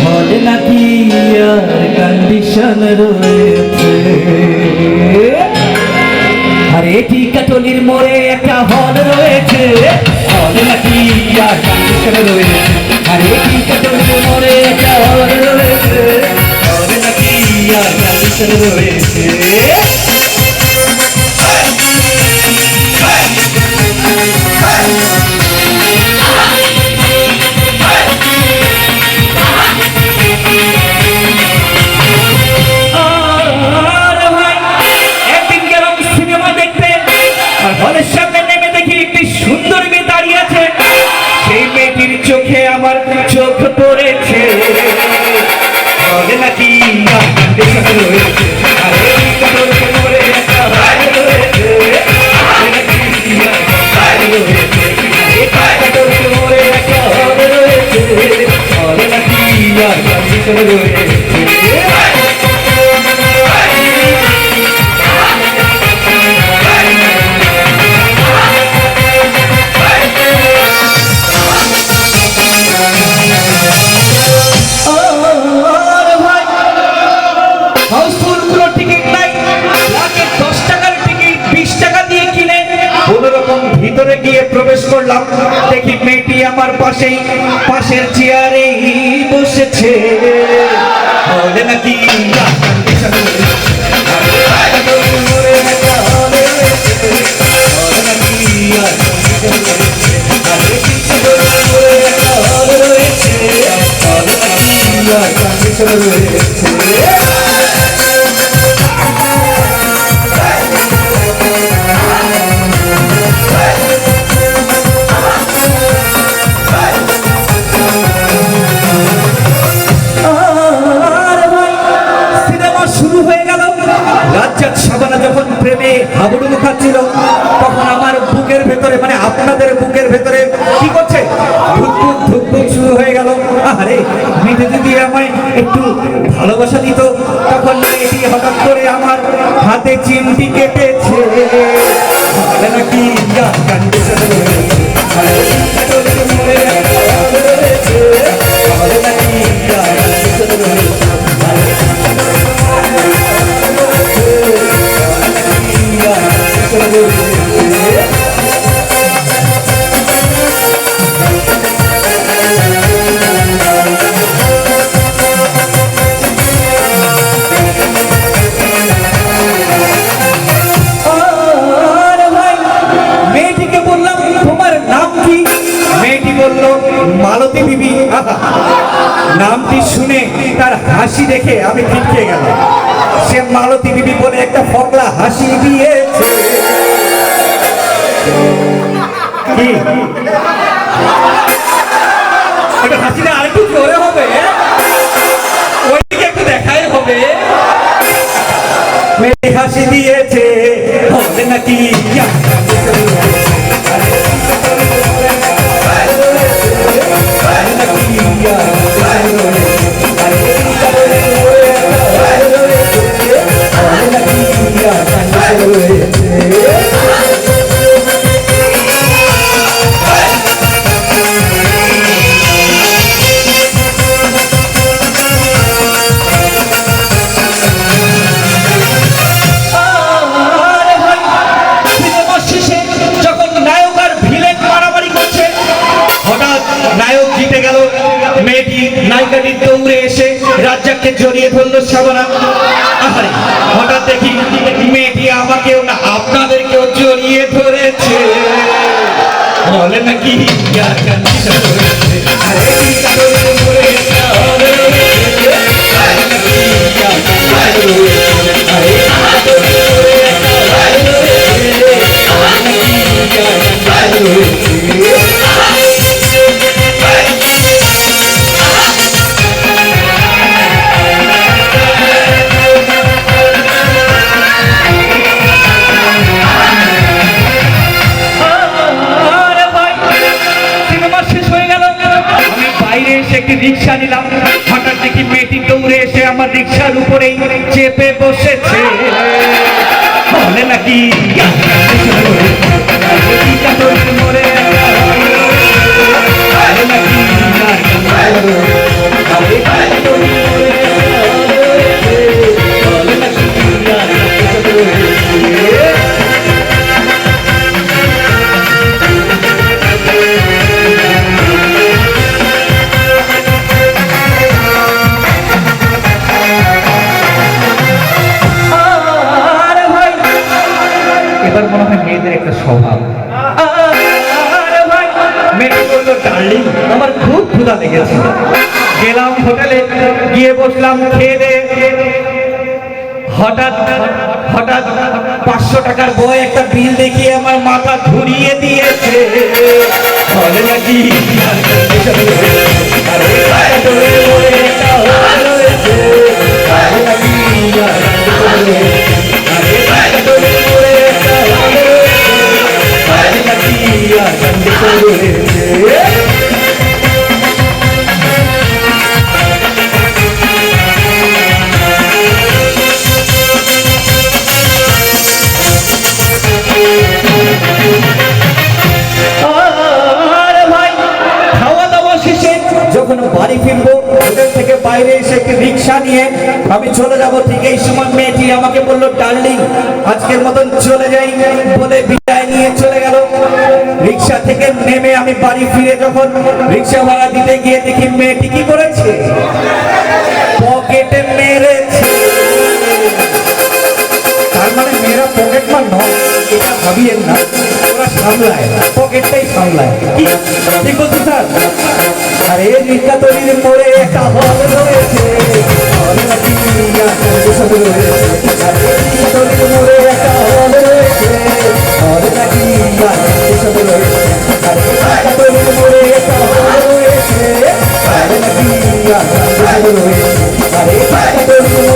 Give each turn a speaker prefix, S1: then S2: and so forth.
S1: হলে নাকি আর কন্ডিশন রয়েছে, আরে টিকাটলির মোড়ে একটা হল রয়েছে, হলে নাকি আর কন্ডিশন রয়েছে, আরে টিকাটলির মোড়ে একটা হল রয়েছে, হলে নাকি আর কন্ডিশন রয়েছে। চোখে আমার চোখ পড়েছে, বলে নাকি কন্ডিশন রয়েছে, আরে কন্ডিশন মোড়ে একটা হল রয়েছে, বলে নাকি কন্ডিশন মোড়ে একটা হল রয়েছে, বলে নাকি কন্ডিশন রয়েছে। ভিতরে গিয়ে প্রবেশ করলাম, দেখি মেয়েটি আমার পাশেই পাশের চেয়ারেই বসেছে, বলে নাকি যখন প্রেমে হাবুডুবু খাচ্ছিল, তখন আমার বুকের ভেতরে, মানে আপনাদের বুকের ভেতরে কি করছে, ধুকপুক ধুকপুক শুরু হয়ে গেল। আরে মেয়েটি যদি আমায় একটু ভালোবাসা দিত, তখন এটি হঠাৎ করে আমার হাতে চিমটি কেটেছে, নাকি মালতী বিবি। নামটি শুনে তার হাসি দেখে আমি ছিটকে গেল, সে মালতী বিবি বলে একটা ফকলা হাসি দিয়েছে। কি এটা হাসিটা আরেকটু জোরে হবে, ওইদিকে একটু দেখাই হবে। মেয়ে হাসি দিয়েছে, বলে নাকি নায়িকাটি দৌড়ে এসে রাজ্জাককে জড়িয়ে ধরলো শাবানা। আরে হঠাৎ দেখি মেয়েটি আমাকেও না আপনাদেরকেও জড়িয়ে ধরেছে, বলে নাকি রিক্সা নিলাম, হঠাৎ দেখি মেয়েটি দৌড়ে এসে আমার রিক্সার উপরেই চেপে বসেছে, বলে নাকি মরে লেগেছে। গেলাম হোটেলে, গিয়ে বসলাম খেয়ে দিয়ে। হঠাৎ হঠাৎ 500 টাকার বই একটা বিল দেখিয়ে আমার মাথা ঘুরিয়ে দিয়েছে। বলে নাকি আরে টাকা তোলে বলে একটা হল রয়েছে। বলে নাকি আরে টাকা তোলে বলে একটা হল রয়েছে। বলে নাকি টাকা তোলে রয়েছে। যখন বাড়ি ফিরবো, হোটেল থেকে বাইরে এসে একটি রিক্সা নিয়ে আমি চলে যাব। ঠিক এই সময় মেয়েটি আমাকে বললো, ডার্লিং আজকের মতন চলে যাই বলে বিদায় নিয়ে চলে গেল। রিক্সা থেকে নেমে আমি বাড়ি ফিরে যখন রিক্সা ভাড়া দিতে গিয়ে দেখি মেয়েটি কি করেছে, পকেটে মেরেছে। তার মানে মেয়েরা পকেট মার নয়, এটা ভাবিয়েন না, ওরা সামলায়, পকেটটাই সামলায়। কি ঠিক বলছি স্যার? আরে রিক্সা তৈরির মোড়ে একটা হল রয়েছে। হল নাকি রয়েছে। আরে রিক্সা তৈরির মোড়ে একটা হল রয়েছে। হল নাকি রয়েছে। আরে রিক্সা তৈরির মোড়ে একটা হল রয়েছে। হল নাকি রয়েছে। আরে রিক্সা তৈরির